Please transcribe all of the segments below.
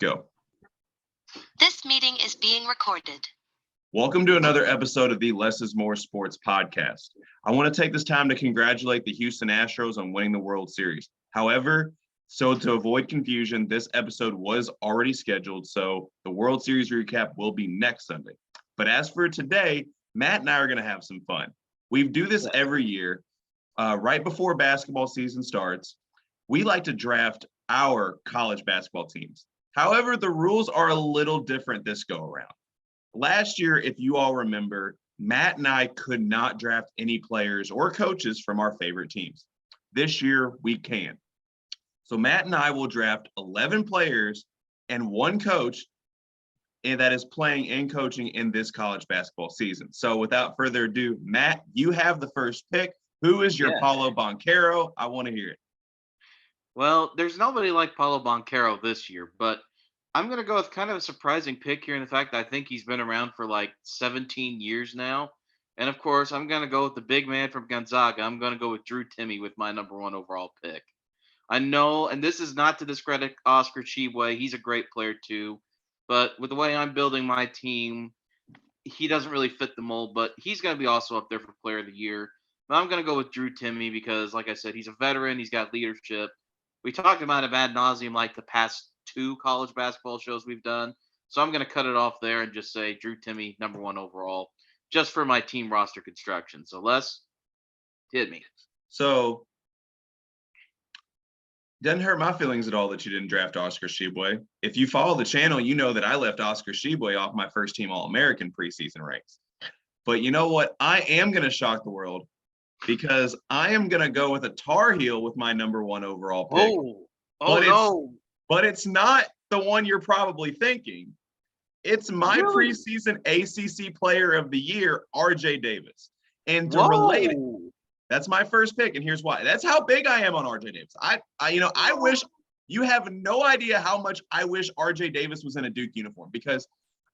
Go. This meeting is being recorded. Welcome to another episode of the Less is More Sports podcast. I want to take this time to congratulate the Houston Astros on winning the World Series. However, to avoid confusion, this episode was already scheduled, so the World Series recap will be next Sunday. But as for today, Matt and I are going to have some fun. We do this every year, right before basketball season starts. We like to draft our college basketball teams. However, the rules are a little different this go around. Last year, if you all remember, Matt and I could not draft any players or coaches from our favorite teams. This year, we can. So Matt and I will draft 11 players and one coach that is playing and coaching in this college basketball season. So without further ado, Matt, you have the first pick. Who is your Paulo Banchero? I want to hear it. Well, there's nobody like Paulo Banchero this year, but I'm going to go with kind of a surprising pick here in the fact that I think he's been around for like 17 years now. And of course, I'm going to go with the big man from Gonzaga. I'm going to go with Drew Timme with my number one overall pick. I know, and this is not to discredit Oscar Tshiebwe. He's a great player too. But with the way I'm building my team, he doesn't really fit the mold, but he's going to be also up there for player of the year. But I'm going to go with Drew Timme because, like I said, he's a veteran. He's got leadership. We talked about him ad nauseum like the past two college basketball shows we've done. So I'm going to cut it off there and just say Drew Timme, number one overall, just for my team roster construction. So Les, hit me. So doesn't hurt my feelings at all that you didn't draft Oscar Tshiebwe. If you follow the channel, you know that I left Oscar Tshiebwe off my first team All-American preseason ranks. But you know what? I am going to shock the world because I am going to go with a Tar Heel with my number one overall pick. But it's not the one you're probably thinking. It's my preseason ACC Player of the Year, RJ Davis. And to relate it, that's my first pick, and here's why. That's how big I am on RJ Davis. I wish you have no idea how much I wish RJ Davis was in a Duke uniform because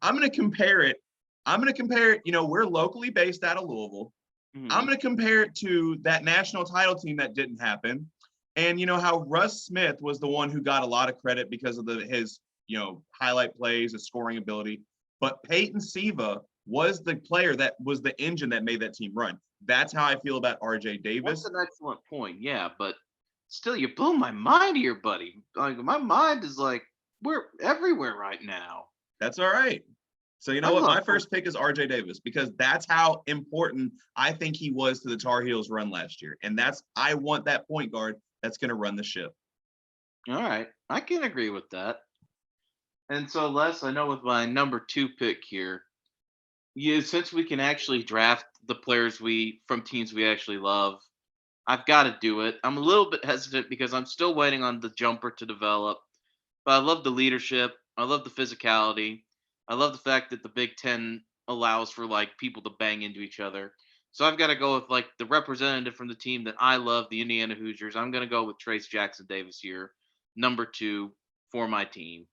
I'm going to compare it. We're locally based out of Louisville. Mm-hmm. I'm going to compare it to that national title team that didn't happen. And you know how Russ Smith was the one who got a lot of credit because of his highlight plays, his scoring ability. But Peyton Siva was the player that was the engine that made that team run. That's how I feel about RJ Davis. That's an excellent point, yeah. But still, you blew my mind here, buddy. Like my mind is like we're everywhere right now. That's all right. So you know what? My first pick is RJ Davis because that's how important I think he was to the Tar Heels run last year. And I want that point guard that's going to run the ship. All right. I can agree with that. And so, Les, I know with my number two pick here, since we can actually draft the players from teams we actually love, I've got to do it. I'm a little bit hesitant because I'm still waiting on the jumper to develop. But I love the leadership. I love the physicality. I love the fact that the Big Ten allows for like people to bang into each other. So I've got to go with like the representative from the team that I love, the Indiana Hoosiers. I'm going to go with Trace Jackson Davis here, number two for my team.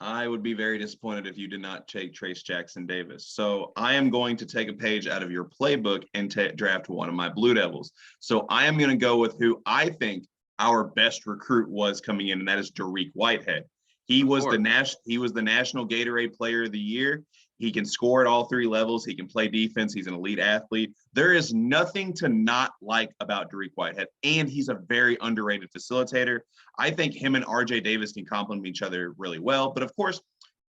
I would be very disappointed if you did not take Trace Jackson Davis. So I am going to take a page out of your playbook and draft one of my Blue Devils. So I am going to go with who I think our best recruit was coming in, and that is Dariq Whitehead. He was the National Gatorade Player of the Year. He can score at all three levels. He can play defense. He's an elite athlete. There is nothing to not like about Dariq Whitehead, and he's a very underrated facilitator. I think him and RJ Davis can complement each other really well. But, of course,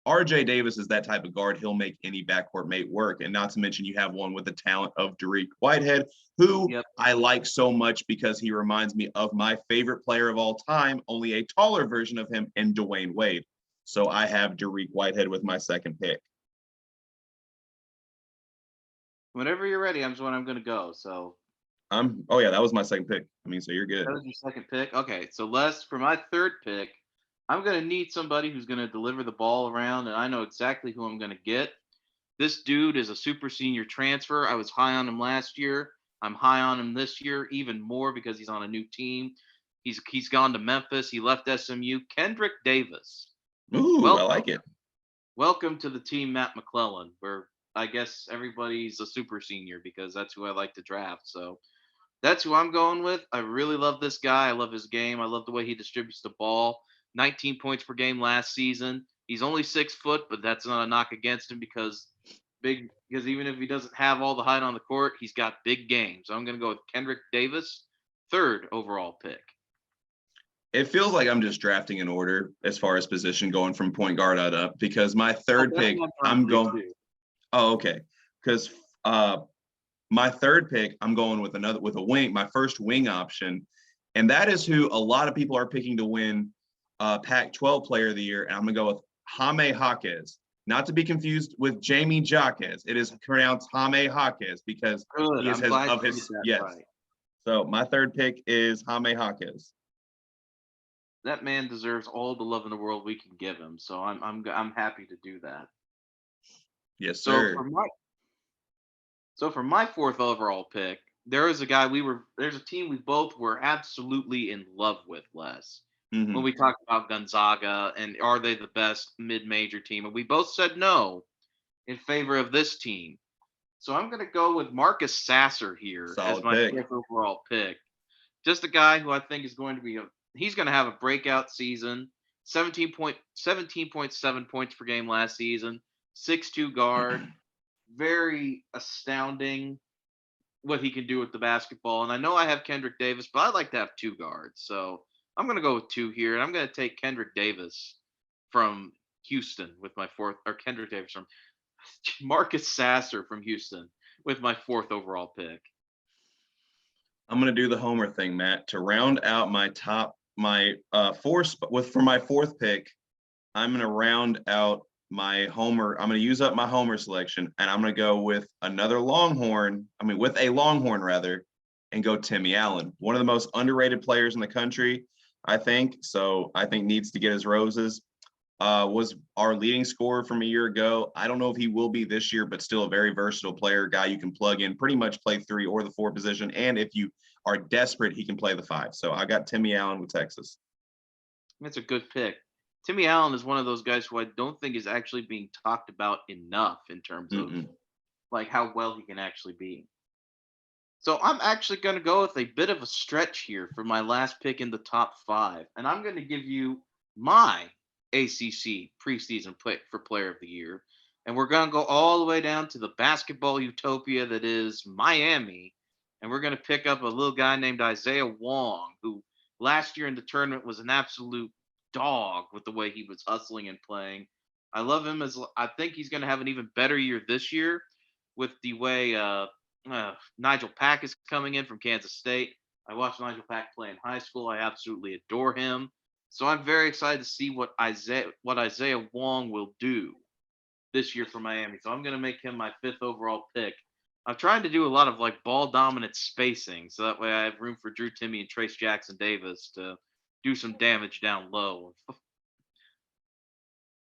RJ Davis is that type of guard. He'll make any backcourt mate work. And not to mention you have one with the talent of Dariq Whitehead, who I like so much because he reminds me of my favorite player of all time, only a taller version of him, and Dwayne Wade. So I have Dariq Whitehead with my second pick. Whenever you're ready, I'm going to go. So, that was my second pick. So you're good. That was your second pick. Okay, so Les, for my third pick, I'm going to need somebody who's going to deliver the ball around, and I know exactly who I'm going to get. This dude is a super senior transfer. I was high on him last year. I'm high on him this year, even more because he's on a new team. He's gone to Memphis. He left SMU. Kendrick Davis. Ooh, I like it. Welcome to the team, Matt McClellan, where I guess everybody's a super senior because that's who I like to draft. So that's who I'm going with. I really love this guy. I love his game. I love the way he distributes the ball. 19 points per game last season. He's only 6 foot, but that's not a knock against him because even if he doesn't have all the height on the court, he's got big games. So I'm going to go with Kendrick Davis, third overall pick. It feels like I'm just drafting in order as far as position going from point guard up because my third pick, I'm going. Oh, okay. Because my third pick, I'm going with a wing, my first wing option. And that is who a lot of people are picking to win Pac-12 Player of the Year. And I'm going to go with Jaime Jaquez. Not to be confused with Jamie Jaquez. It is pronounced Jaime Jaquez because he is of his yes. Right. So my third pick is Jaime Jaquez. That man deserves all the love in the world we can give him. So I'm happy to do that. Yes, sir. So for my fourth overall pick, there's a team we both were absolutely in love with, Les. Mm-hmm. When we talked about Gonzaga and are they the best mid-major team, and we both said no in favor of this team. So I'm going to go with Marcus Sasser here Solid as my pick. fifth overall pick. Just a guy who I think is going to he's going to have a breakout season. 17.7 points per game last season. 6'2" guard. Very astounding what he can do with the basketball. And I know I have Kendrick Davis, but I'd like to have two guards. So I'm going to go with two here. And I'm going to take Kendrick Davis from Houston with my fourth, or Kendrick Davis from Marcus Sasser from Houston with my fourth overall pick. I'm going to do the homer thing, Matt, to round out my for my fourth pick. I'm going to round out my homer. I'm going to use up my homer selection, and I'm going to go with another Longhorn. With a Longhorn rather, and go Timmy Allen, one of the most underrated players in the country, I think. So I think needs to get his roses. Was our leading scorer from a year ago. I don't know if he will be this year, but still a very versatile player, guy you can plug in, pretty much play 3 or the 4 position. And if you are desperate, he can play the 5. So I got Timmy Allen with Texas. That's a good pick. Timmy Allen is one of those guys who I don't think is actually being talked about enough in terms of like how well he can actually be. So I'm actually going to go with a bit of a stretch here for my last pick in the top 5. And I'm going to give you my ACC preseason pick for Player of the Year. And we're going to go all the way down to the basketball utopia that is Miami. And we're going to pick up a little guy named Isaiah Wong, who last year in the tournament was an absolute dog with the way he was hustling and playing. I love him I think he's going to have an even better year this year with the way Nigel Pack is coming in from Kansas State. I watched Nigel Pack play in high school. I absolutely adore him. So I'm very excited to see what Isaiah Wong will do this year for Miami. So I'm going to make him my 5th overall pick. I'm trying to do a lot of like ball dominant spacing, so that way I have room for Drew Timme and Trace Jackson Davis to do some damage down low.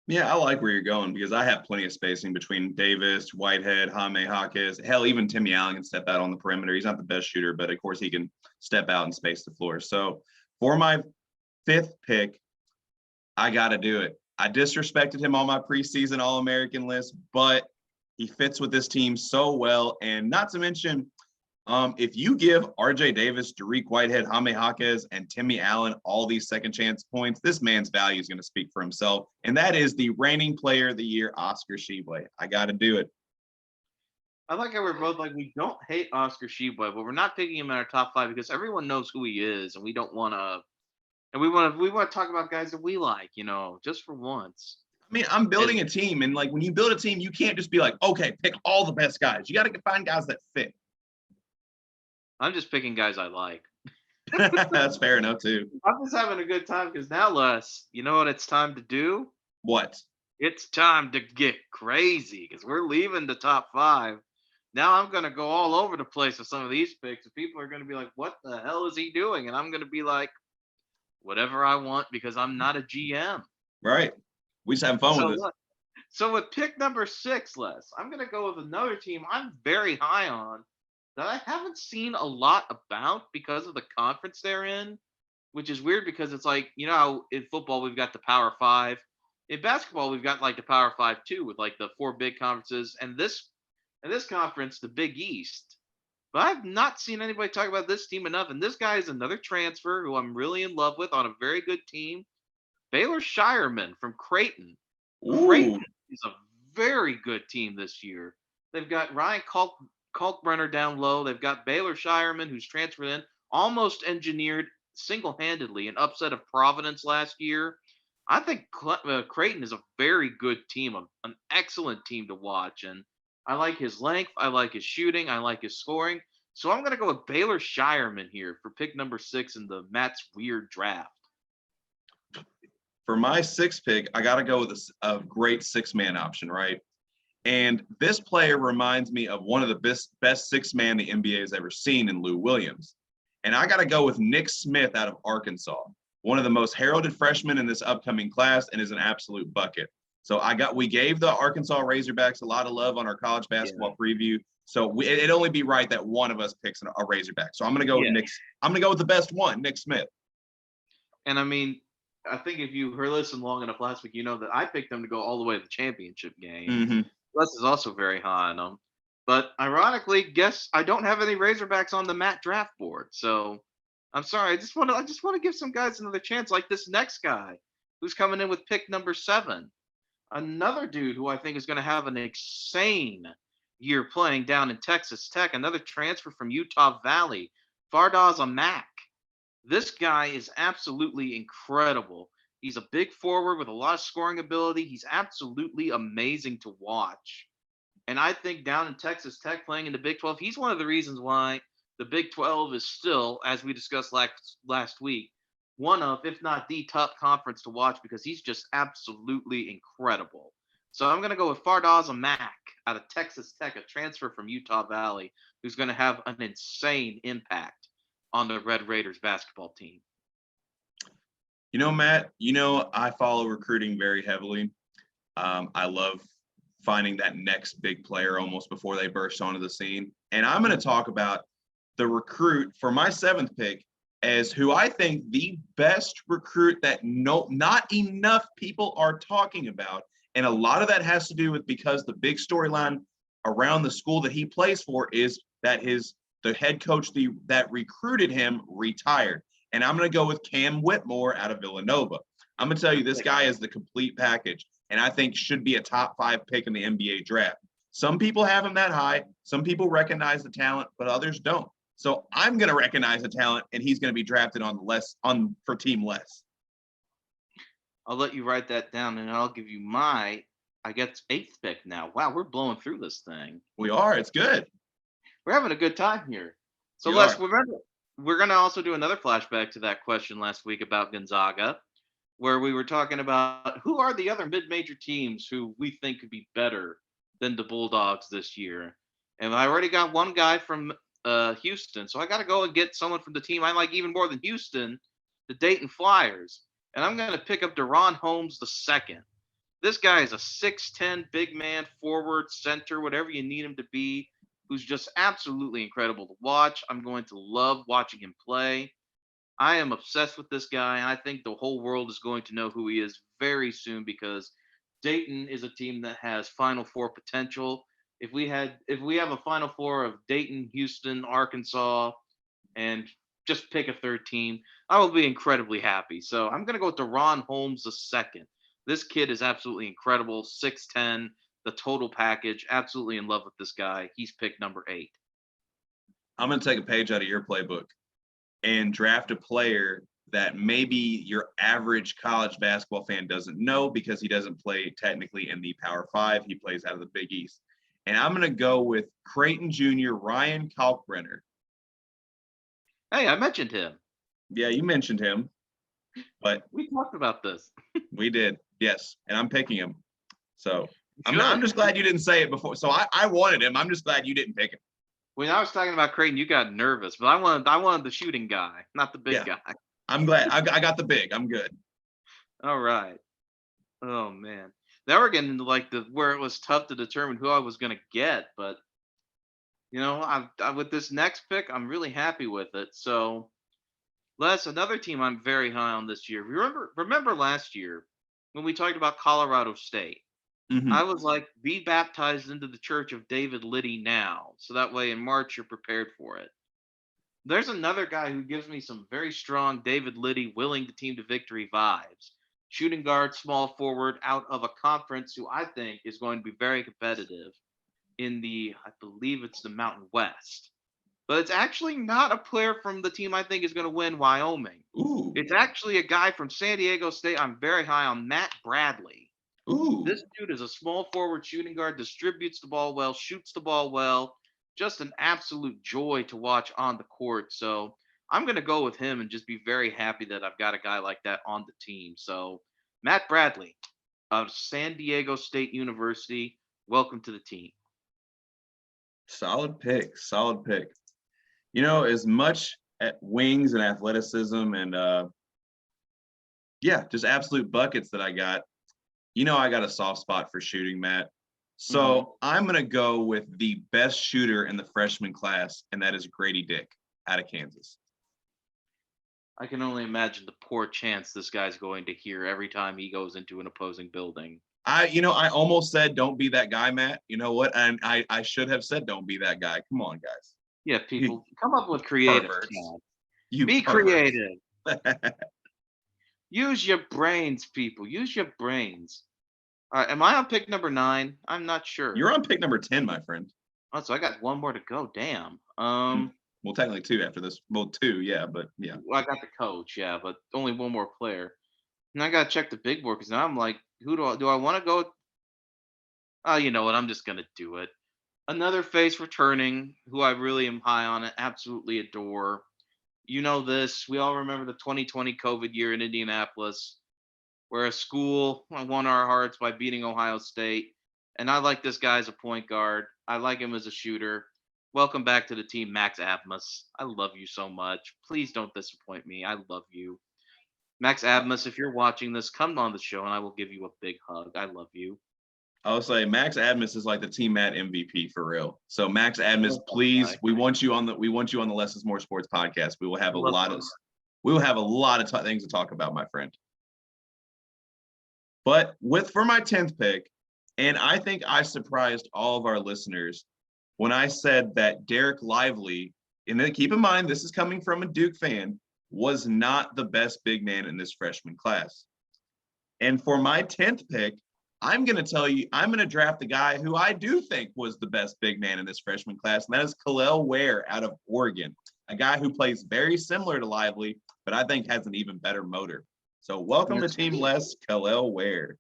Yeah, I like where you're going because I have plenty of spacing between Davis, Whitehead, Jaime Jaquez. Hell, even Timmy Allen can step out on the perimeter. He's not the best shooter, but of course he can step out and space the floor. So for my 5th pick, I got to do it. I disrespected him on my preseason All-American list, but he fits with this team so well. And not to mention, if you give RJ Davis, Dariq Whitehead, Jaime Jaquez, and Timmy Allen all these second chance points, this man's value is going to speak for himself. And that is the reigning Player of the Year, Oscar Tshiebwe. I got to do it. I like how we're both like, we don't hate Oscar Tshiebwe, but we're not picking him in our top 5 because everyone knows who he is, and we don't want to. And we want to talk about guys that we like, just for once. I'm building a team, and like when you build a team, you can't just be like, okay, pick all the best guys. You got to find guys that fit. I'm just picking guys I like. That's fair enough too. I'm just having a good time because now, Les, you know what it's time to do? What? It's time to get crazy because we're leaving the top 5. Now I'm going to go all over the place with some of these picks, and people are going to be like, what the hell is he doing? And I'm going to be like, whatever I want because I'm not a GM. Right. We just having fun with it. So with pick number 6, Les, I'm going to go with another team I'm very high on that I haven't seen a lot about because of the conference they're in, which is weird because it's like, how in football we've got the Power 5. In basketball, we've got like the Power 5 too, with like the 4 big conferences, and this conference, the Big East. But I've not seen anybody talk about this team enough. And this guy is another transfer who I'm really in love with on a very good team. Baylor Shireman from Creighton. Ooh, Creighton is a very good team this year. They've got Ryan Kalkbrenner down low. They've got Baylor Shireman, who's transferred in, almost engineered single-handedly an upset of Providence last year. I think Creighton is a very good team, an excellent team to watch, and I like his length, I like his shooting, I like his scoring. So I'm going to go with Baylor Shireman here for pick number 6 in the Matt's weird draft. for my sixth pick, I got to go with a great six-man option, right? And this player reminds me of one of the best six-man the NBA has ever seen in Lou Williams. And I got to go with Nick Smith out of Arkansas, one of the most heralded freshmen in this upcoming class, and is an absolute bucket. So we gave the Arkansas Razorbacks a lot of love on our college basketball preview. So it'd only be right that one of us picks a Razorback. So I'm going to go with Nick. I'm going to go with the best one, Nick Smith. And I mean, I think if you listened long enough last week, you know that I picked them to go all the way to the championship game. Mm-hmm. Les is also very high on them. But ironically, guess I don't have any Razorbacks on the Matt draft board. So I'm sorry. I just want to give some guys another chance, like this next guy who's coming in with pick number 7. Another dude who I think is going to have an insane year playing down in Texas Tech. Another transfer from Utah Valley, Fardaz Amak. This guy is absolutely incredible. He's a big forward with a lot of scoring ability. He's absolutely amazing to watch. And I think down in Texas Tech playing in the Big 12, he's one of the reasons why the Big 12 is still, as we discussed last week, one of, if not the top conference to watch because he's just absolutely incredible. So I'm going to go with Fardaz Amak out of Texas Tech, a transfer from Utah Valley, who's going to have an insane impact on the Red Raiders basketball team. You know, Matt, I follow recruiting very heavily. I love finding that next big player almost before they burst onto the scene. And I'm going to talk about the recruit for my 7th pick as who I think the best recruit that not enough people are talking about. And a lot of that has to do with because the big storyline around the school that he plays for is that the head coach that recruited him retired. And I'm going to go with Cam Whitmore out of Villanova. I'm going to tell you, this guy is the complete package, and I think should be a top 5 pick in the NBA draft. Some people have him that high. Some people recognize the talent, but others don't. So I'm going to recognize the talent, and he's going to be drafted for team less. I'll let you write that down, and I'll give you my, I guess, 8th pick now. Wow, we're blowing through this thing. We are. It's good. We're having a good time here. So remember, we're going to also do another flashback to that question last week about Gonzaga, where we were talking about who are the other mid-major teams who we think could be better than the Bulldogs this year. And I already got one guy from Houston, so I got to go and get someone from the team I like even more than Houston, the Dayton Flyers. And I'm going to pick up Deron Holmes II. This guy is a 6'10", big man, forward, center, whatever you need him to be, who's just absolutely incredible to watch. I'm going to love watching him play. I am obsessed with this guy, and I think the whole world is going to know who he is very soon because Dayton is a team that has Final Four potential. If we have a Final Four of Dayton, Houston, Arkansas, and just pick a third team, I will be incredibly happy. So I'm going to go with Deron Holmes II. This kid is absolutely incredible, 6'10", the total package. Absolutely in love with this guy. He's pick number 8. I'm going to take a page out of your playbook and draft a player that maybe your average college basketball fan doesn't know because he doesn't play technically in the Power 5. He plays out of the Big East. And I'm going to go with Creighton Jr. Ryan Kalkbrenner. Hey, I mentioned him. Yeah, you mentioned him. But we talked about this. We did, yes. And I'm picking him. So I'm just glad you didn't say it before. So I wanted him. I'm just glad you didn't pick him. When I was talking about Creighton, you got nervous, but I wanted the shooting guy, not the big guy. I'm glad. I got the big. I'm good. All right. Oh man. Now we're getting into where it was tough to determine who I was going to get, but I with this next pick, I'm really happy with it. So, Les, another team I'm very high on this year. Remember last year when we talked about Colorado State? Mm-hmm. I was like, be baptized into the church of David Liddy now. So that way in March, you're prepared for it. There's another guy who gives me some very strong David Liddy willing the team to victory vibes. shooting guard, small forward out of a conference who I think is going to be very competitive in I believe it's the Mountain West. But it's actually not a player from the team I think is going to win, Wyoming. Ooh, It's actually a guy from San Diego State. I'm very high on Matt Bradley. ooh. This dude is a small forward shooting guard, distributes the ball well, shoots the ball well. Just an absolute joy to watch on the court. So I'm going to go with him and just be very happy that I've got a guy like that on the team. So Matt Bradley of San Diego State University, welcome to the team. Solid pick. Solid pick. You know, as much at wings and athleticism and yeah, just absolute buckets that I got. You know, I got a soft spot for shooting, Matt. So I'm gonna go with the best shooter in the freshman class, and that is Grady Dick out of Kansas. I can only imagine the poor chance this guy's going to hear every time he goes into an opposing building. I almost said don't be that guy, Matt. You know what? And I should have said don't be that guy. Come on, guys. Yeah, You people come up with creative perverts. Chad. You Be perverts. creative. Use your brains, people. Use your brains. All right, am I on pick number 9? I'm not sure. You're on pick number 10, my friend. Oh, so I got one more to go. Damn. Well, technically 2 after this. Well, 2, yeah, but yeah. Well, I got the coach, yeah, but only one more player. And I gotta check the big board because now I'm like, who do I want to go? Oh, you know what? I'm just gonna do it. Another face returning, who I really am high on and absolutely adore. You know this. We all remember the 2020 COVID year in Indianapolis, where a school won our hearts by beating Ohio State. And I like this guy as a point guard. I like him as a shooter. Welcome back to the team, Max Abmas. I love you so much. Please don't disappoint me. I love you. Max Abmas, if you're watching this, come on the show and I will give you a big hug. I love you. I'll say Max Admis is like the Team Matt MVP for real. So Max Admis, Love that please, guy. we want you on the Less is More Sports podcast. We will have I a love lot that of things to talk about, my friend. But for my 10th pick, and I think I surprised all of our listeners when I said that Derek Lively, and then keep in mind this is coming from a Duke fan, was not the best big man in this freshman class. And for my 10th pick, I'm going to tell you, I'm going to draft the guy who I do think was the best big man in this freshman class, and that is Kalel Ware out of Oregon, a guy who plays very similar to Lively, but I think has an even better motor. So welcome to Team Less, Kalel Ware.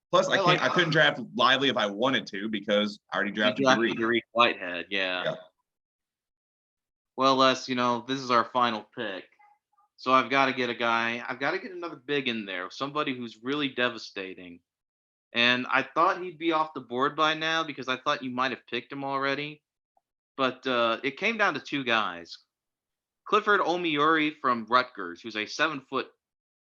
Plus, I couldn't draft Lively if I wanted to because I already drafted Greek Whitehead, yeah. Yeah. Well, Les, this is our final pick. So I've got to get another big in there, somebody who's really devastating. And I thought he'd be off the board by now because I thought you might have picked him already. But it came down to 2 guys. Clifford Omiori from Rutgers, who's a 7-foot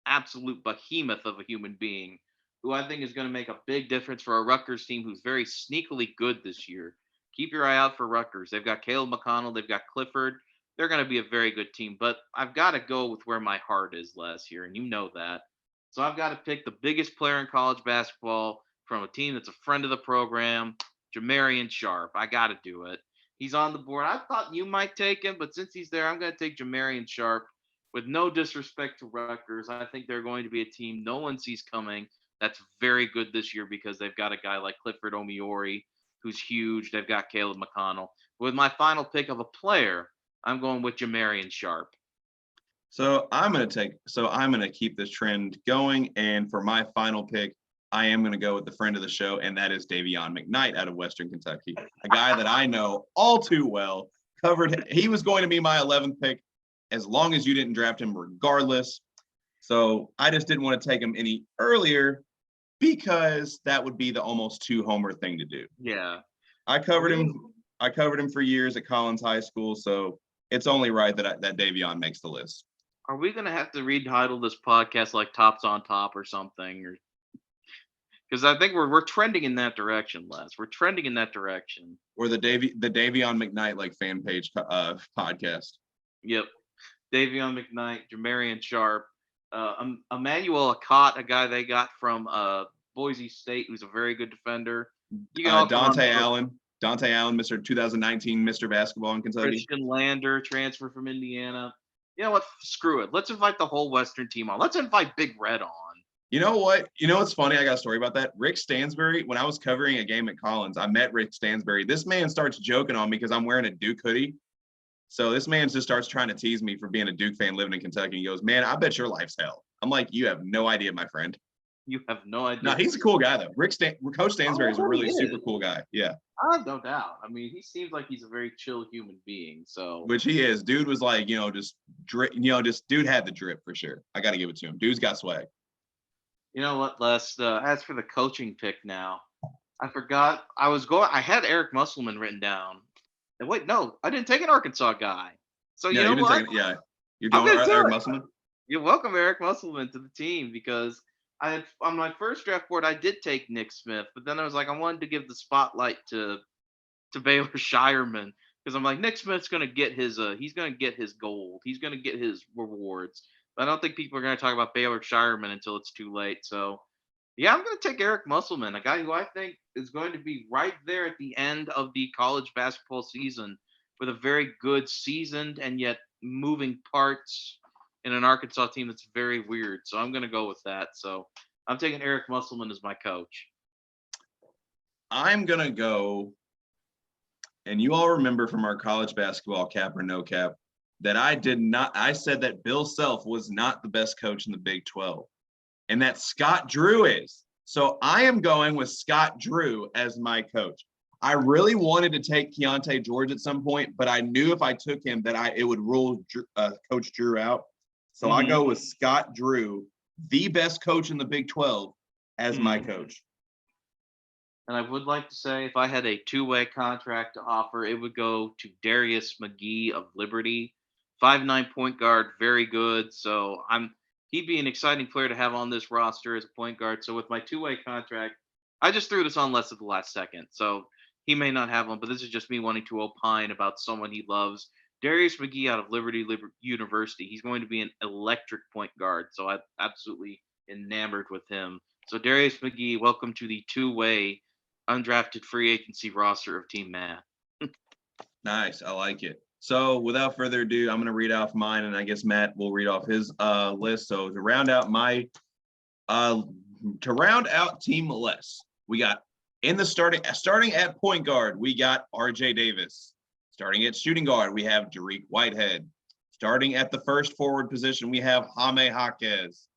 absolute behemoth of a human being, who I think is going to make a big difference for a Rutgers team who's very sneakily good this year. Keep your eye out for Rutgers. They've got Caleb McConnell. They've got Clifford. They're going to be a very good team. But I've got to go with where my heart is, Les, here, and you know that. So I've got to pick the biggest player in college basketball from a team that's a friend of the program, Jamarian Sharp. I got to do it. He's on the board. I thought you might take him, but since he's there, I'm going to take Jamarian Sharp. With no disrespect to Rutgers, I think they're going to be a team no one sees coming that's very good this year because they've got a guy like Clifford Omiori, who's huge. They've got Caleb McConnell. With my final pick of a player, I'm going with Jamarian Sharp. So I'm going to keep this trend going. And for my final pick, I am going to go with the friend of the show, and that is Davion McKnight out of Western Kentucky, a guy that I know all too well. He was going to be my 11th pick as long as you didn't draft him regardless. So I just didn't want to take him any earlier because that would be the almost 2 homer thing to do. Yeah. I covered him for years at Collins High School, so it's only right that Davion makes the list. Are we going to have to retitle this podcast like Tops on Top or something? Because I think we're trending in that direction, Les. We're trending in that direction. Or the Davion McKnight fan page podcast. Yep. Davion McKnight, Jamarian Sharp, Emmanuel Akot, a guy they got from Boise State, who's a very good defender. Dante Allen, Mr. 2019 Mr. Basketball in Kentucky. Christian Lander, transfer from Indiana. You know what? Screw it. Let's invite the whole Western team on. Let's invite Big Red on. You know what? You know what's funny? I got a story about that. Rick Stansbury, when I was covering a game at Collins, I met Rick Stansbury. This man starts joking on me because I'm wearing a Duke hoodie. So this man just starts trying to tease me for being a Duke fan living in Kentucky. He goes, "Man, I bet your life's hell." I'm like, "You have no idea, my friend." You have no No, idea. he's a cool guy though. Coach Oh, Stansbury I is a bet he really super is. cool guy. Yeah, I have no doubt. I mean, he seems like he's a very chill human being. So, which he is. Dude was like, just drip. Just dude had the drip for sure. I got to give it to him. Dude's got swag. you know what, Les? As for the coaching pick now, I forgot. I was going. I had Eric Musselman written down. And wait, no, I didn't take an Arkansas guy. So you Yeah, know you've been what? taking. Yeah, you're I'm doing gonna do Eric it. Musselman. You're welcome, Eric Musselman, to the team because on my first draft board I did take Nick Smith, but then I was like I wanted to give the spotlight to Baylor Shireman because I'm like Nick Smith's gonna get his he's gonna get his gold, he's gonna get his rewards. But I don't think people are gonna talk about Baylor Shireman until it's too late. So yeah, I'm gonna take Eric Musselman, a guy who I think is going to be right there at the end of the college basketball season with a very good seasoned and yet moving parts in an Arkansas team that's very weird. So I'm gonna go with that. So I'm taking Eric Musselman as my coach. I'm gonna go, and you all remember from our college basketball cap or no cap that I did not. I said that Bill Self was not the best coach in the Big 12, and that Scott Drew is. So I am going with Scott Drew as my coach. I really wanted to take Keontae George at some point, but I knew if I took him that it would rule Coach Drew out. So I Mm-hmm. go with Scott Drew, the best coach in the Big 12, as my Mm-hmm. coach. And I would like to say if I had a two-way contract to offer, it would go to Darius McGee of Liberty. 5'9" point guard, very good. So he'd be an exciting player to have on this roster as a point guard. So with my two-way contract, I just threw this on less at the last second. So he may not have one, but this is just me wanting to opine about someone he loves. Darius McGee out of Liberty University. He's going to be an electric point guard. So I'm absolutely enamored with him. So Darius McGee, welcome to the two-way undrafted free agency roster of Team Matt. Nice. I like it. So without further ado, I'm going to read off mine, and I guess Matt will read off his list. So to round out team list, we got in the starting at point guard, we got RJ Davis. Starting at shooting guard, we have Dariq Whitehead. Starting at the first forward position, we have Jaime Jaquez.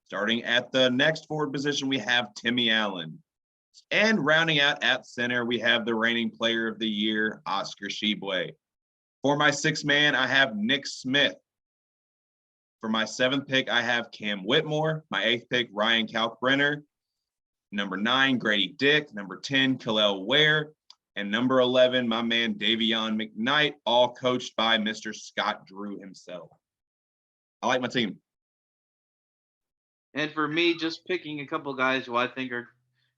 Starting at the next forward position, we have Timmy Allen. And rounding out at center, we have the reigning player of the year, Oscar Tshiebwe. For my sixth man, I have Nick Smith. For my seventh pick, I have Cam Whitmore. My eighth pick, Ryan Kalkbrenner. Number 9, Grady Dick. Number 10, Kalel Ware. And number 11, my man, Davion McKnight, all coached by Mr. Scott Drew himself. I like my team. And for me, just picking a couple guys who I think are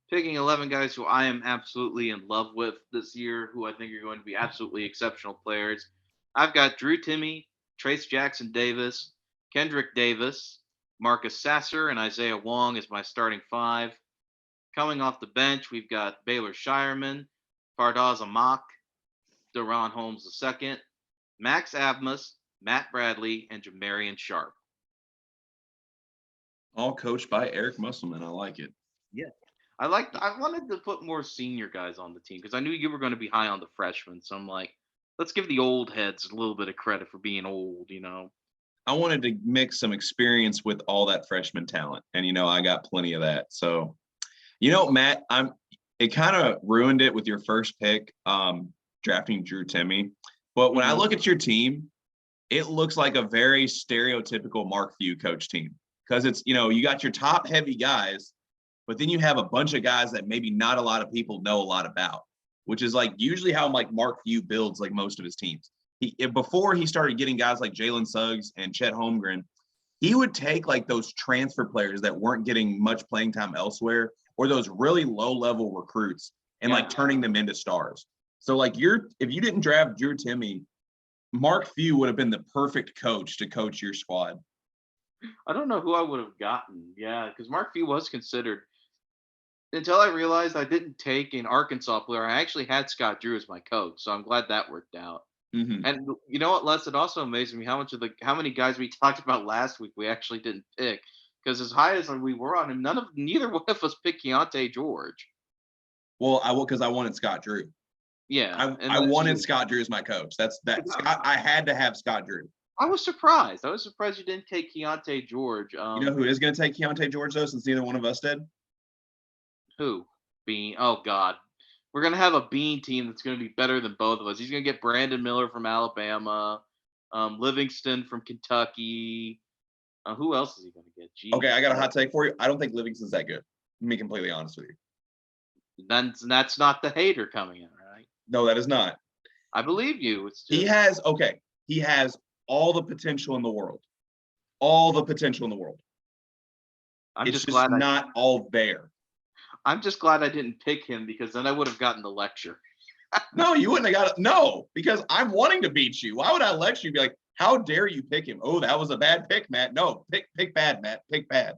picking 11 guys who I am absolutely in love with this year, who I think are going to be absolutely exceptional players. I've got Drew Timme, Trace Jackson Davis, Kendrick Davis, Marcus Sasser, and Isaiah Wong as my starting five. Coming off the bench, we've got Baylor Shireman, Fardaz Amak, Deron Holmes II, Max Abmas, Matt Bradley, and Jamarian Sharp. All coached by Eric Musselman. I like it. Yeah. I wanted to put more senior guys on the team because I knew you were going to be high on the freshmen. So I'm like, let's give the old heads a little bit of credit for being old, you know. I wanted to mix some experience with all that freshman talent. And I got plenty of that. So, Matt, it kind of ruined it with your first pick, drafting Drew Timme. But when I look at your team, it looks like a very stereotypical Mark Few coach team. Because it's, you got your top heavy guys, but then you have a bunch of guys that maybe not a lot of people know a lot about, which is like usually how like Mark Few builds like most of his teams. Before he started getting guys like Jalen Suggs and Chet Holmgren, he would take like those transfer players that weren't getting much playing time elsewhere, or those really low level recruits, and like turning them into stars. So like if you didn't draft Drew Timme, Mark Few would have been the perfect coach to coach your squad. I don't know who I would have gotten. Yeah, because Mark Few was considered until I realized I didn't take an Arkansas player. I actually had Scott Drew as my coach, so I'm glad that worked out. Mm-hmm. And you know what, Les? It also amazes me how many guys we talked about last week we actually didn't pick. Because as high as we were on him, neither one of us picked Keontae George. Well, I will because I wanted Scott Drew. Yeah, and I that's wanted you. Scott Drew as my coach. That's that Scott. I had to have Scott Drew. I was surprised. I was surprised you didn't take Keontae George. You know who is going to take Keontae George though, since neither one of us did? Who? Bean. Oh God, we're gonna have a Bean team that's gonna be better than both of us. He's gonna get Brandon Miller from Alabama, Livingston from Kentucky. Who else is he gonna get? Okay, I Jeez. got a hot take for you. I don't think Livingston's that good. To be completely honest with you. That's not the hater coming in, right? No, that is not. I believe you. It's just He has He has all the potential in the world. All the potential in the world. I'm It's just just glad not all there. I'm just glad I didn't pick him because then I would have gotten the lecture. No, you wouldn't have got it. No, because I'm wanting to beat you. Why would I let you be like, how dare you pick him? Oh, that was a bad pick, Matt. No, pick bad, Matt. Pick bad.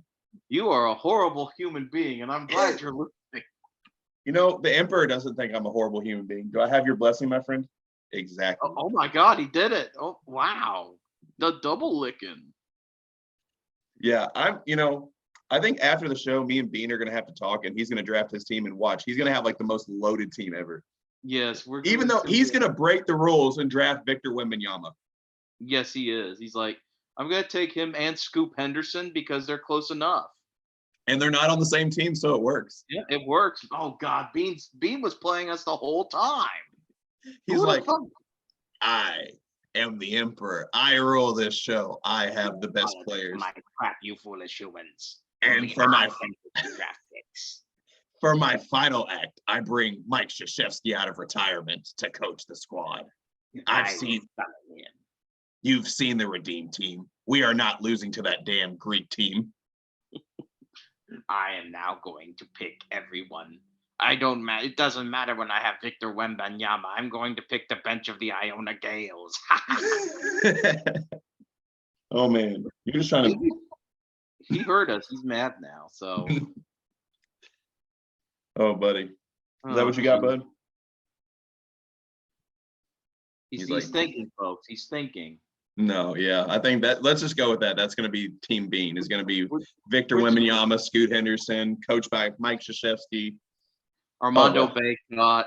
You are a horrible human being, and I'm glad you're listening. You know, the Emperor doesn't think I'm a horrible human being. Do I have your blessing, my friend? Exactly. Oh my God, he did it! Oh wow, the double licking. Yeah, I think after the show, me and Bean are gonna have to talk, and he's gonna draft his team and watch. He's gonna have like the most loaded team ever. Yes, we're Even though he's gonna break the rules and draft Victor Wembanyama. Yes, he is. He's like, I'm gonna take him and Scoop Henderson because they're close enough. And they're not on the same team, so it works. Yeah, it works. Oh God, Bean was playing us the whole time. He's like, I am the Emperor. I rule this show. I have the best players. My crap, you foolish humans. And for my final act, I bring Mike Krzyzewski out of retirement to coach the squad. You've seen the Redeem team. We are not losing to that damn Greek team. I am now going to pick everyone. I don't matter. It doesn't matter when I have Victor Wembanyama. I'm going to pick the bench of the Iona Gales. Oh man, you're just trying to. He heard us. He's mad now. So. Oh, buddy, is that what you got, bud? He's thinking, folks. He's thinking. No, yeah, I think that let's just go with that. That's going to be Team Bean. Is going to be Victor Wembanyama, Scoot Henderson, coached by Mike Krzyzewski, Armando Bacot.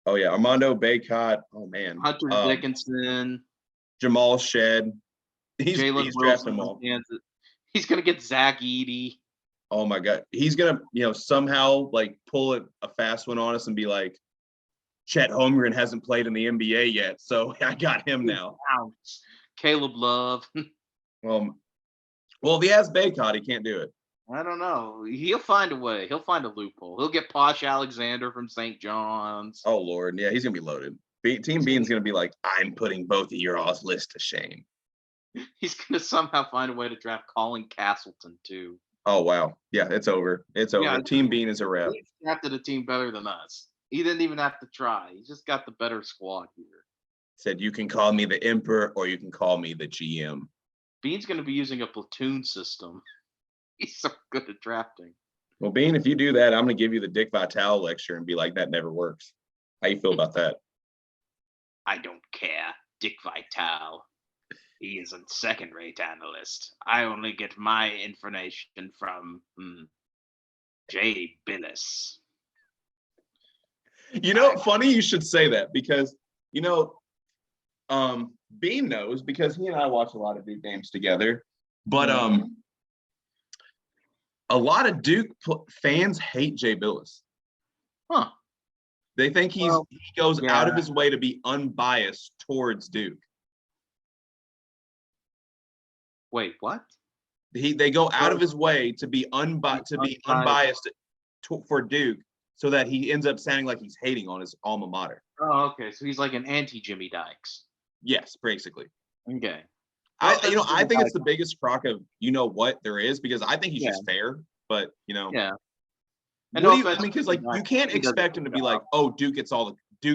Oh yeah, Armando Bacot. Oh man, Hunter Dickinson, Jamal Shed. He's drafting them all. He's going to get Zach Edey. Oh my God, he's going to somehow like pull a fast one on us and be like, Chet Holmgren hasn't played in the NBA yet, so I got him now. Caleb Love. Well, if he has Bacot, he can't do it. I don't know. He'll find a way. He'll find a loophole. He'll get Posh Alexander from St. John's. Oh, Lord. Yeah, he's going to be loaded. Team Bean's going to be like, I'm putting both of your all's list to shame. He's going to somehow find a way to draft Colin Castleton, too. Oh, wow. Yeah, it's over. It's over. Yeah, Team Bean is a wrap. He drafted a team better than us. He didn't even have to try. He just got the better squad here. Said, you can call me the Emperor or you can call me the GM. Bean's going to be using a platoon system. He's so good at drafting. Well, Bean, if you do that, I'm going to give you the Dick Vitale lecture and be like, that never works. How you feel about that? I don't care. Dick Vitale. He is a second-rate analyst. I only get my information from Jay Billis. Funny you should say that because, Bean knows because he and I watch a lot of Duke games together. But a lot of Duke fans hate Jay Billis. Huh. They think he goes out of his way to be unbiased towards Duke. Wait, what? They go out of his way to be unbiased for Duke, so that he ends up sounding like he's hating on his alma mater. Oh, okay. So he's like an anti-Jimmy Dykes. Yes, basically. Okay. I think it's the biggest crock of what there is because I think he's just fair, but Yeah. Because you can't expect him to be like, oh, Duke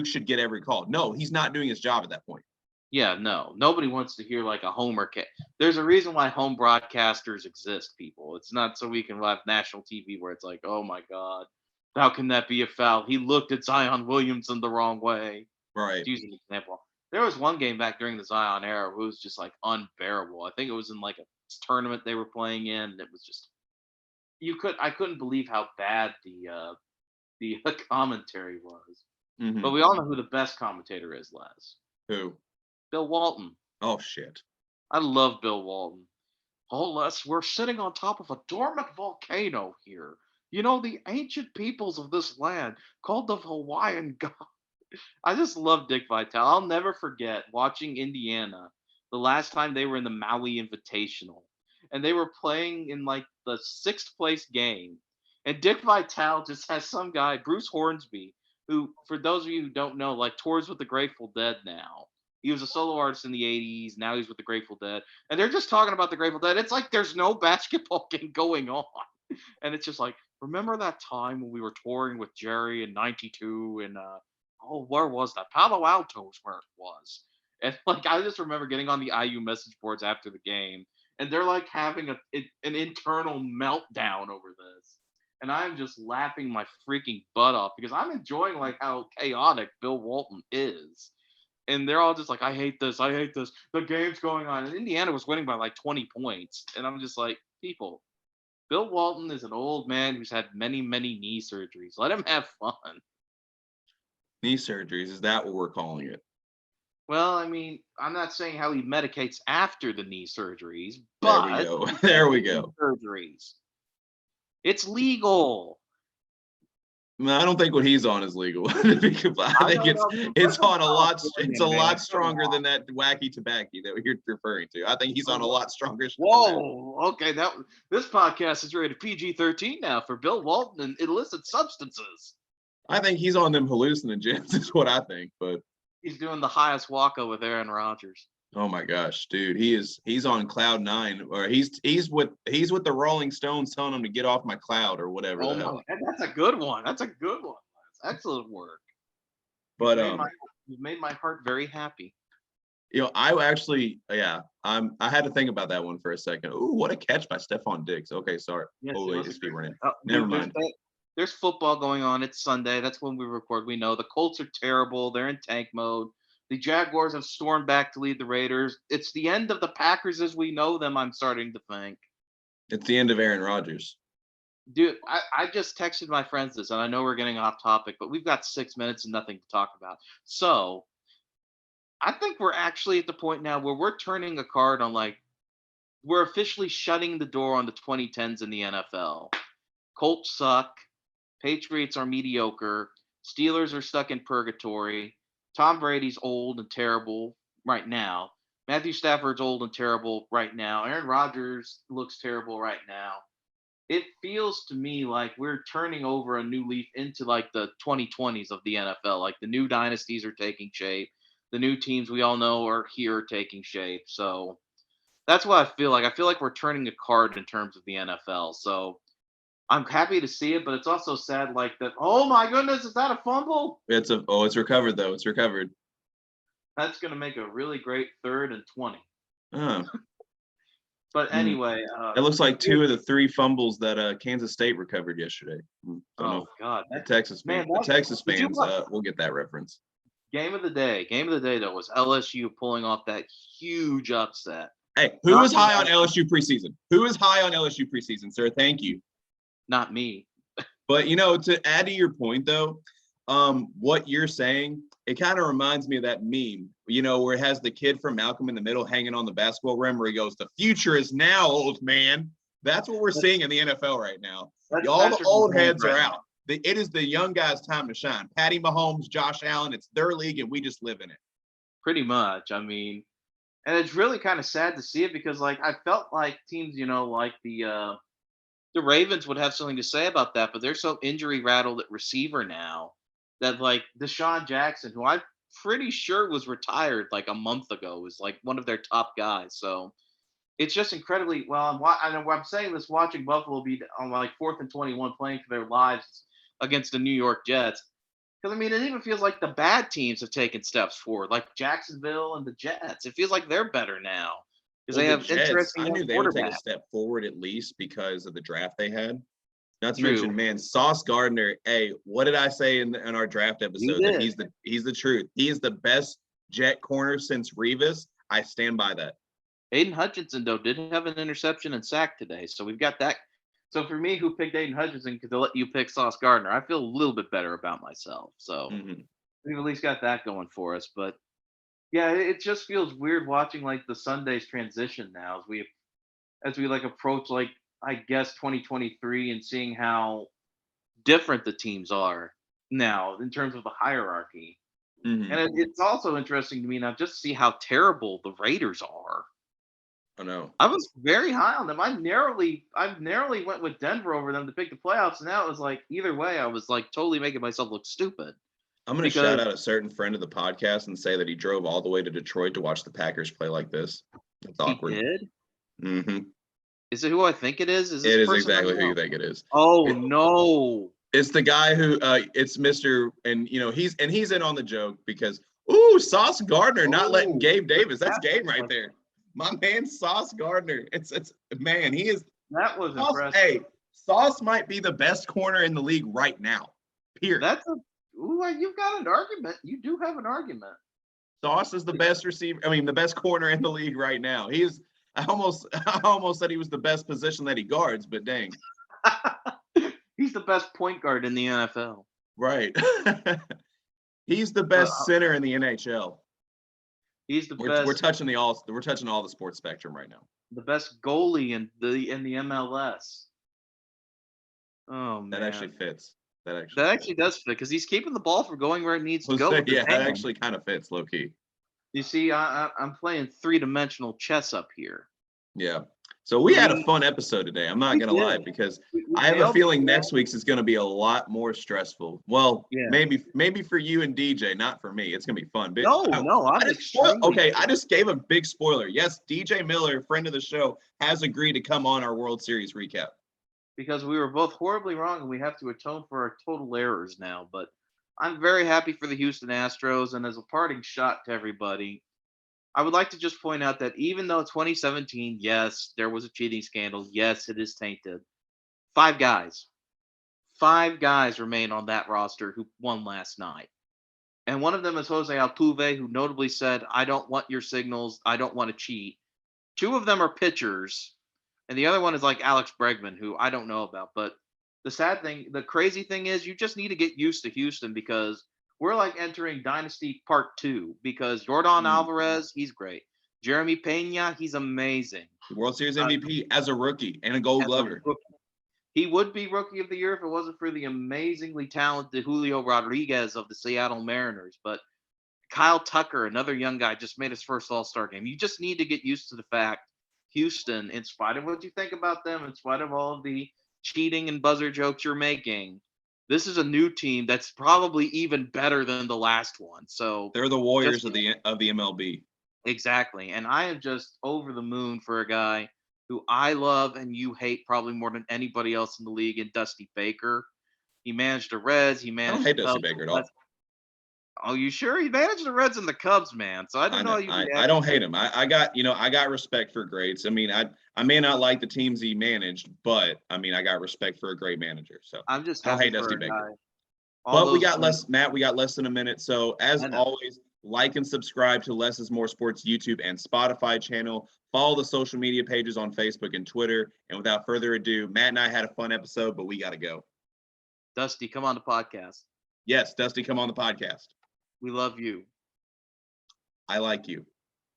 should get every call. No, he's not doing his job at that point. Yeah, no. Nobody wants to hear like a homer. There's a reason why home broadcasters exist, people. It's not so we can have national TV where it's like, oh my God, how can that be a foul? He looked at Zion Williamson the wrong way. Right. To use an example. There was one game back during the Zion era where it was just like unbearable. I think it was in like tournament they were playing in. It was just I couldn't believe how bad the commentary was. But Mhm. we all know who the best commentator is, Les. Who? Bill Walton. Oh shit. I love Bill Walton. Oh, Les, we're sitting on top of a dormant volcano here. You know, the ancient peoples of this land called the Hawaiian God. I just love Dick Vitale. I'll never forget watching Indiana the last time they were in the Maui Invitational. And they were playing in like the sixth place game. And Dick Vitale just has some guy, Bruce Hornsby, who, for those of you who don't know, like tours with the Grateful Dead now. He was a solo artist in the 80s. Now he's with the Grateful Dead. And they're just talking about the Grateful Dead. It's like there's no basketball game going on. And it's just like, remember that time when we were touring with Jerry in 92 and oh, where was that? Palo Alto is where it was. And like I just remember getting on the IU message boards after the game, and they're like having an internal meltdown over this. And I'm just laughing my freaking butt off because I'm enjoying like how chaotic Bill Walton is. And they're all just like, I hate this, I hate this. The game's going on. And Indiana was winning by like 20 points. And I'm just like, people, Bill Walton is an old man who's had many, many knee surgeries. Let him have fun. Knee surgeries, is that what we're calling it? Well, I mean, I'm not saying how he medicates after the knee surgeries, There we but go. There we go. surgeries. It's legal. No, I don't think what he's on is legal. I think it's on a lot. It's a lot stronger than that wacky tobacco that you're referring to. I think he's on a lot stronger. Whoa. Okay, this podcast is rated PG-13 now for Bill Walton and illicit substances. I think he's on them hallucinogens. Is what I think. But he's doing the highest waka with Aaron Rodgers. Oh my gosh, dude, he's on cloud 9, or he's with the Rolling Stones telling him to get off my cloud or whatever. Oh my, that's a good one. That's a good one. That's excellent work. But you've made my heart very happy. You know, I actually, yeah, I had to think about that one for a second. Ooh, what a catch by Stephon Diggs. Okay, sorry. Yes, Never mind. There's football going on. It's Sunday. That's when we record. We know the Colts are terrible. They're in tank mode. The Jaguars have stormed back to lead the Raiders. It's the end of the Packers as we know them, I'm starting to think. It's the end of Aaron Rodgers. Dude, I just texted my friends this, and I know we're getting off topic, but we've got 6 minutes and nothing to talk about. So I think we're actually at the point now where we're turning a card on, like, we're officially shutting the door on the 2010s in the NFL. Colts suck. Patriots are mediocre. Steelers are stuck in purgatory. Tom Brady's old and terrible right now. Matthew Stafford's old and terrible right now. Aaron Rodgers looks terrible right now. It feels to me like we're turning over a new leaf into like the 2020s of the NFL. Like the new dynasties are taking shape. The new teams we all know are here taking shape. So that's what I feel like. I feel like we're turning a card in terms of the NFL. So I'm happy to see it, but it's also sad like that. Oh my goodness, is that a fumble? It's recovered though. It's recovered. That's going to make a really great 3rd and 20. Oh. But anyway, it looks like 2 of the 3 fumbles that Kansas State recovered yesterday. Oh God, the Texas fans, we'll get that reference. Game of the day though was LSU pulling off that huge upset. Hey, who is high on LSU preseason? Who is high on LSU preseason, sir? Thank you. Not me. But to add to your point though, what you're saying, it kind of reminds me of that meme, where it has the kid from Malcolm in the Middle hanging on the basketball rim where he goes, "The future is now, old man." That's what we're seeing in the NFL right now. All the old heads are out. It is the young guys' time to shine. Patty Mahomes, Josh Allen, it's their league and we just live in it. Pretty much. I mean, and it's really kind of sad to see it because like I felt like teams, like the Ravens would have something to say about that, but they're so injury rattled at receiver now that like Deshaun Jackson, who I'm pretty sure was retired like a month ago, is like one of their top guys. So it's just incredibly well. I know I'm saying this watching Buffalo be on like 4th and 21 playing for their lives against the New York Jets. Because I mean, it even feels like the bad teams have taken steps forward, like Jacksonville and the Jets. It feels like they're better now. Because they have interesting. I knew they would take a step forward at least because of the draft they had. Not to mention, man, Sauce Gardner. Hey, what did I say in our draft episode? That he's the truth. He is the best Jet corner since Revis. I stand by that. Aiden Hutchinson, though, did have an interception and sack today. So we've got that. So for me, who picked Aiden Hutchinson because they let you pick Sauce Gardner, I feel a little bit better about myself. So Mhm. we've at least got that going for us. But yeah, it just feels weird watching like the Sundays transition now as we like approach like I guess 2023 and seeing how different the teams are now in terms of the hierarchy. And Mhm. it's also interesting to me now just to see how terrible the Raiders are. I know. I was very high on them. I narrowly went with Denver over them to pick the playoffs, and now it was like either way, I was like totally making myself look stupid I'm gonna shout because out a certain friend of the podcast and say that he drove all the way to Detroit to watch the Packers play like this. It's he awkward. did. Mhm. Is it who I think it is? Is this It is person I exactly who you know? think it is. Oh It, no, it's the guy who it's Mr. and he's in on the joke because ooh, Sauce Gardner not letting oh, Gabe Davis. That's that game right was there. My man Sauce Gardner. It's man, he is that was Sauce. impressive. Hey, Sauce might be the best corner in the league right now. Period. That's a ooh, you've got an argument. You do have an argument. Sauce is the best receiver. I mean, the best corner in the league right now. He is. I almost said he was the best position that he guards, but dang, He's the best point guard in the NFL. right. He's the But best center in the NHL. he's the We're best touching all the sports spectrum right now. the best goalie in the MLS. Oh That actually man, fits. That actually that fits. actually does fit because he's keeping the ball from going where it needs to go Jose, with his yeah, that hand. actually kind of fits low key. You see, I'm playing three-dimensional chess up here. Yeah. So we had a We fun episode today. I'm not we gonna did lie because we I have a nailed feeling it. next week's is gonna be a lot more stressful. Well, Yeah. maybe for you and DJ, not for me. It's gonna be fun. But No, I I'm just extremely okay. I just gave a big spoiler. Yes, DJ Miller, friend of the show, has agreed to come on our World Series recap. because we were both horribly wrong and we have to atone for our total errors now. But I'm very happy for the Houston Astros. And as a parting shot to everybody, I would like to just point out that even though 2017, yes, there was a cheating scandal. Yes, it is tainted. Five guys, five guys remain on that roster who won last night. And one of them is Jose Altuve, who notably said, I don't want your signals. I don't want to cheat. Two of them are pitchers, and the other one is like Alex Bregman, who I don't know about. But the crazy thing is, you just need to get used to Houston because we're like entering Dynasty Part 2 because Jordan Mm. Alvarez, he's great. Jeremy Pena, he's amazing. The World Series Uh, MVP as a rookie and a Gold as a Glover. rookie. He would be Rookie of the Year if it wasn't for the amazingly talented Julio Rodriguez of the Seattle Mariners. But Kyle Tucker, another young guy, just made his first All Star game. You just need to get used to the fact Houston, in spite of what you think about them, in spite of all of the cheating and buzzer jokes you're making, this is a new team that's probably even better than the last one. So They're the just Warriors of the MLB. exactly. And I am just over the moon for a guy who I love and you hate probably more than anybody else in the league in Dusty Baker. He managed the Reds. He I don't managed the hate Dusty Cubs. Baker at all. Oh, you sure? He managed the Reds and the Cubs, man. So I I don't know. know you'd be I happy don't hate with. him. I got respect for greats. I mean, I may not like the teams he managed, but I mean, I got respect for a great manager. So I'm just I don't happy hate for Dusty a Baker. guy. All But we those got wins. less, Matt. We got less than a minute. So as I know. always, like and subscribe to Less is More Sports YouTube and Spotify channel. Follow the social media pages on Facebook and Twitter. And without further ado, Matt and I had a fun episode, but we got to go. Dusty, come on the podcast. Yes, Dusty, come on the podcast. We love you. I like you.